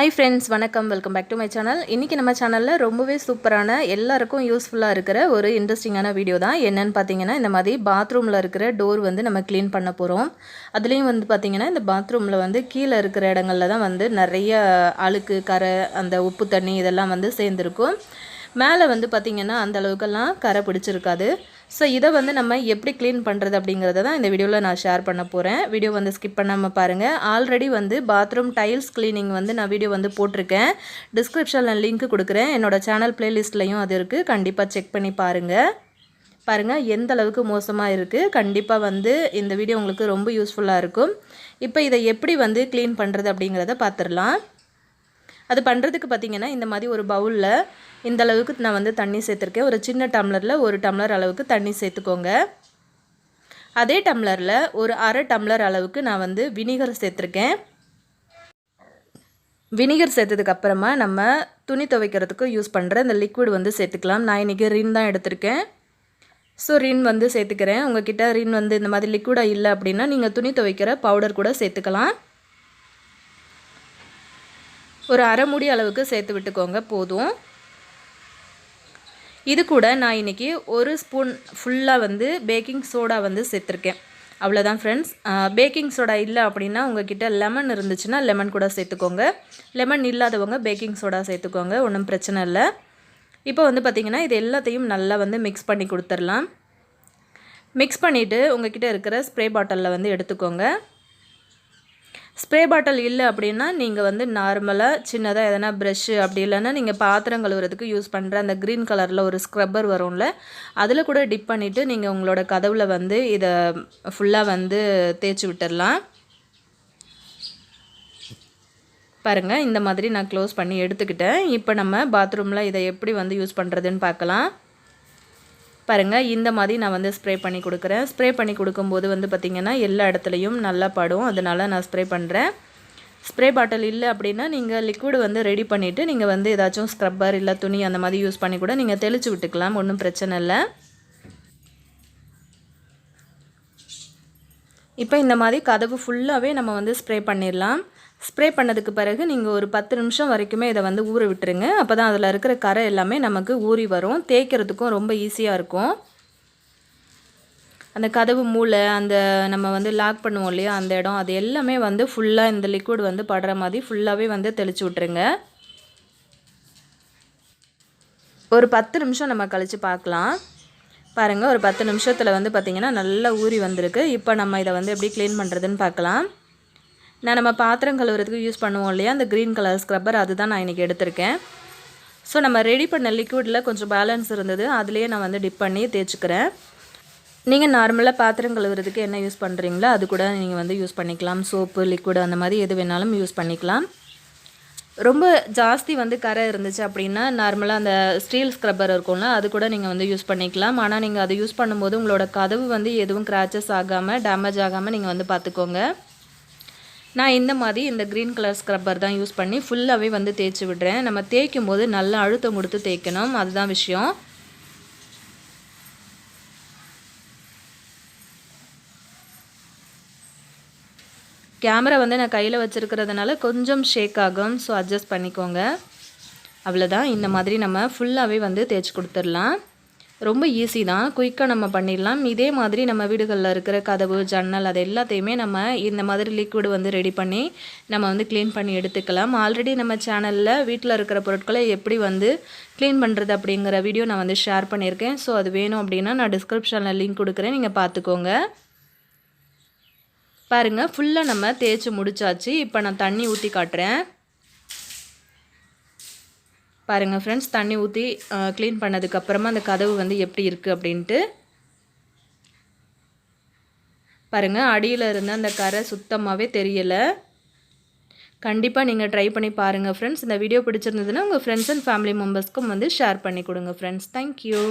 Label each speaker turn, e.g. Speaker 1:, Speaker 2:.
Speaker 1: Hi friends, வணக்கம். Welcome back to my channel. இன்னைக்கு நம்ம சேனல்ல ரொம்பவே சூப்பரான எல்லாருக்கும் யூஸ்ஃபுல்லா இருக்கிற ஒரு இன்ட்ரெஸ்டிங்கான வீடியோ தான். என்னன்னு பாத்தீங்கன்னா இந்த மாதிரி பாத்ரூம்ல இருக்கிற டோர் வந்து நம்ம க்ளீன் பண்ண போறோம். அதுலயும் வந்து பாத்தீங்கன்னா இந்த பாத்ரூம்ல வந்து கீழ இருக்கிற இடங்கள்ல தான் வந்து நிறைய அழுக்கு, கரை, அந்த உப்பு தண்ணி இதெல்லாம் வந்து சேர்ந்திருக்கும். மேலே வந்து பாத்தீங்கன்னா அந்த அளவுக்கெல்லாம் கரை பிடிச்சிருக்காது. ஸோ இதை வந்து நம்ம எப்படி க்ளீன் பண்ணுறது அப்படிங்கிறத தான் இந்த வீடியோவில் நான் ஷேர் பண்ண போகிறேன். வீடியோ வந்து ஸ்கிப் பண்ணாமல் பாருங்கள். ஆல்ரெடி வந்து பாத்ரூம் டைல்ஸ் க்ளீனிங் வந்து நான் வீடியோ வந்து போட்டிருக்கேன். டிஸ்கிரிப்ஷனில் லிங்க் கொடுக்குறேன். என்னோடய சேனல் ப்ளேலிஸ்ட்லையும் அது இருக்குது. கண்டிப்பாக செக் பண்ணி பாருங்கள் எந்த அளவுக்கு மோசமாக இருக்குது. கண்டிப்பாக வந்து இந்த வீடியோ உங்களுக்கு ரொம்ப யூஸ்ஃபுல்லாக இருக்கும். இப்போ இதை எப்படி வந்து க்ளீன் பண்ணுறது அப்படிங்கிறத பார்த்துடலாம். அது பண்ணுறதுக்கு பார்த்திங்கன்னா இந்த மாதிரி ஒரு பவுலில் இந்த அளவுக்கு நான் வந்து தண்ணி சேர்த்துருக்கேன். ஒரு சின்ன டம்ளரில் 1 டம்ளர் அளவுக்கு தண்ணி சேர்த்துக்கோங்க. அதே டம்ளரில் ஒரு அரை டம்ளர் அளவுக்கு நான் வந்து வினிகர் சேர்த்துருக்கேன். வினிகர் சேர்த்ததுக்கப்புறமா நம்ம துணி துவைக்கிறதுக்கு யூஸ் பண்ணுற இந்த லிக்விட் வந்து சேர்த்துக்கலாம். நான் இன்றைக்கி ரின் தான் எடுத்திருக்கேன். ஸோ ரின் வந்து சேர்த்துக்கிறேன். உங்கள்கிட்ட ரின் வந்து இந்த மாதிரி லிக்விடாக இல்லை அப்படின்னா நீங்கள் துணி துவைக்கிற பவுடர் கூட சேர்த்துக்கலாம். ஒரு அரை மூடி அளவுக்கு சேர்த்து விட்டுக்கோங்க போதும். இது கூட நான் இன்றைக்கி 1 ஸ்பூன் ஃபுல்லாக வந்து பேக்கிங் சோடா வந்து சேர்த்துருக்கேன். அவ்வளோதான் ஃப்ரெண்ட்ஸ். பேக்கிங் சோடா இல்லை அப்படின்னா உங்கள்கிட்ட லெமன் இருந்துச்சுன்னா லெமன் கூட சேர்த்துக்கோங்க. லெமன் இல்லாதவங்க பேக்கிங் சோடா சேர்த்துக்கோங்க, ஒன்றும் பிரச்சனை இல்லை. இப்போ வந்து பார்த்திங்கன்னா இது எல்லாத்தையும் நல்லா வந்து மிக்ஸ் பண்ணி கொடுத்துடலாம். மிக்ஸ் பண்ணிவிட்டு உங்கள்கிட்ட இருக்கிற ஸ்ப்ரே பாட்டிலில் வந்து எடுத்துக்கோங்க. ஸ்ப்ரே பாட்டில் இல்லை அப்படின்னா நீங்கள் வந்து நார்மலாக சின்னதாக எதனா ப்ரெஷ்ஷு அப்படி இல்லைன்னா நீங்கள் பாத்திரம் கழுவுறதுக்கு யூஸ் பண்ணுற அந்த க்ரீன் கலரில் ஒரு ஸ்க்ரப்பர் வரும்ல, அதில் கூட டிப் பண்ணிவிட்டு நீங்கள் உங்களோட கதவில் வந்து இதை ஃபுல்லாக வந்து தேய்ச்சி விட்டுடலாம். பாருங்கள் இந்த மாதிரி நான் க்ளோஸ் பண்ணி எடுத்துக்கிட்டேன். இப்போ நம்ம பாத்ரூமில் இதை எப்படி வந்து யூஸ் பண்ணுறதுன்னு பார்க்கலாம். பாருங்கள் இந்த மாதிரி நான் வந்து ஸ்ப்ரே பண்ணி கொடுக்குறேன். ஸ்ப்ரே பண்ணி கொடுக்கும்போது வந்து பார்த்திங்கன்னா எல்லா இடத்துலையும் நல்லா படும். அதனால் நான் ஸ்ப்ரே பண்ணுறேன். ஸ்ப்ரே பாட்டில் இல்லை அப்படின்னா நீங்கள் லிக்விட் வந்து ரெடி பண்ணிவிட்டு நீங்கள் வந்து ஏதாச்சும் ஸ்க்ரப்பர் இல்லை துணி அந்த மாதிரி யூஸ் பண்ணி கூட நீங்கள் தெளித்து விட்டுக்கலாம், ஒன்றும் பிரச்சனை இல்லை. இப்போ இந்த மாதிரி கதவு ஃபுல்லாகவே நம்ம வந்து ஸ்ப்ரே பண்ணிடலாம். ஸ்ப்ரே பண்ணதுக்கு பிறகு நீங்கள் ஒரு 10 நிமிஷம் வரைக்குமே இதை வந்து ஊற விட்டுருங்க. அப்போ தான் அதில் இருக்கிற கரை எல்லாமே நமக்கு ஊறி வரும். தேய்க்கிறதுக்கும் ரொம்ப ஈஸியாக இருக்கும். அந்த கதவு மூலை, அந்த நம்ம வந்து லாக் பண்ணுவோம் இல்லையா அந்த இடம், அது எல்லாமே வந்து ஃபுல்லாக இந்த லிக்விட் வந்து படுற மாதிரி ஃபுல்லாகவே வந்து தெளித்து விட்டுருங்க. ஒரு 10 நிமிஷம் நம்ம கழித்து பார்க்கலாம். பாருங்கள் ஒரு 10 நிமிஷத்தில் வந்து பார்த்திங்கன்னா நல்லா ஊறி வந்திருக்கு. இப்போ நம்ம இதை வந்து எப்படி க்ளீன் பண்ணுறதுன்னு பார்க்கலாம். நம்ம பாத்திரம் கழுவுறதுக்கு யூஸ் பண்ணுவோம் இல்லையா அந்த க்ரீன் கலர் ஸ்க்ரப்பர், அதுதான் நான் இன்றைக்கி எடுத்திருக்கேன். ஸோ நம்ம ரெடி பண்ண லிக்விடில் கொஞ்சம் பேலன்ஸ் இருந்தது, அதுலேயே நான் வந்து டிப் பண்ணி தேய்ச்சிக்கிறேன். நீங்கள் நார்மலாக பாத்திரம் கழுவுறதுக்கு என்ன யூஸ் பண்ணுறீங்களோ அது கூட நீங்கள் வந்து யூஸ் பண்ணிக்கலாம். சோப்பு, லிக்விட் அந்த மாதிரி எது வேணாலும் யூஸ் பண்ணிக்கலாம். ரொம்ப ஜாஸ்தி வந்து கரை இருந்துச்சு அப்படின்னா நார்மலாக அந்த ஸ்டீல் ஸ்க்ரப்பர் இருக்கும்ல அது கூட நீங்கள் வந்து யூஸ் பண்ணிக்கலாம். ஆனால் நீங்கள் அதை யூஸ் பண்ணும்போது உங்களோட கதவு வந்து எதுவும் கிராச்சஸ் ஆகாமல் டேமேஜ் ஆகாமல் நீங்கள் வந்து பார்த்துக்கோங்க. நான் இந்த மாதிரி இந்த க்ரீன் கலர் ஸ்க்ரப்பர் தான் யூஸ் பண்ணி ஃபுல்லாகவே வந்து தேய்ச்சி விடுறேன். நம்ம தேய்க்கும் போது நல்லா அழுத்தம் கொடுத்து தேய்க்கணும், அதுதான் விஷயம். கேமரா வந்து நான் கையில் வச்சுருக்கிறதுனால கொஞ்சம் ஷேக் ஆகும், ஸோ அட்ஜஸ்ட் பண்ணிக்கோங்க. அவ்வளோதான். இந்த மாதிரி நம்ம ஃபுல்லாகவே வந்து தேய்ச்சி கொடுத்துடலாம். ரொம்ப ஈஸி தான், குயிக்காக நம்ம பண்ணிடலாம். இதே மாதிரி நம்ம வீடுகளில் இருக்கிற கதவு, ஜன்னல் அது எல்லாத்தையுமே நம்ம இந்த மாதிரி லிக்விட் வந்து ரெடி பண்ணி நம்ம வந்து க்ளீன் பண்ணி எடுத்துக்கலாம். ஆல்ரெடி நம்ம சேனலில் வீட்டில் இருக்கிற பொருட்களை எப்படி வந்து க்ளீன் பண்ணுறது அப்படிங்கிற வீடியோ நான் வந்து ஷேர் பண்ணியிருக்கேன். ஸோ அது வேணும் அப்படின்னா நான் டிஸ்கிரிப்ஷனில் லிங்க் கொடுக்குறேன், நீங்கள் பார்த்துக்கோங்க. பாருங்கள் ஃபுல்லாக நம்ம தேய்ச்சி முடிச்சாச்சு. இப்போ நான் தண்ணி ஊற்றி காட்டுறேன். பாருங்கள் ஃப்ரெண்ட்ஸ், தண்ணி ஊற்றி க்ளீன் பண்ணதுக்கப்புறமா அந்த கதவு வந்து எப்படி இருக்குது அப்படின்ட்டு பாருங்கள். அடியில் இருந்த அந்த கரை சுத்தமாகவே தெரியலை. கண்டிப்பாக நீங்கள் ட்ரை பண்ணி பாருங்கள் ஃப்ரெண்ட்ஸ். இந்த வீடியோ பிடிச்சிருந்ததுன்னா உங்கள் ஃப்ரெண்ட்ஸ் அண்ட் ஃபேமிலி மெம்பர்ஸ்க்கும் வந்து ஷேர் பண்ணி கொடுங்க ஃப்ரெண்ட்ஸ். தேங்க்யூ.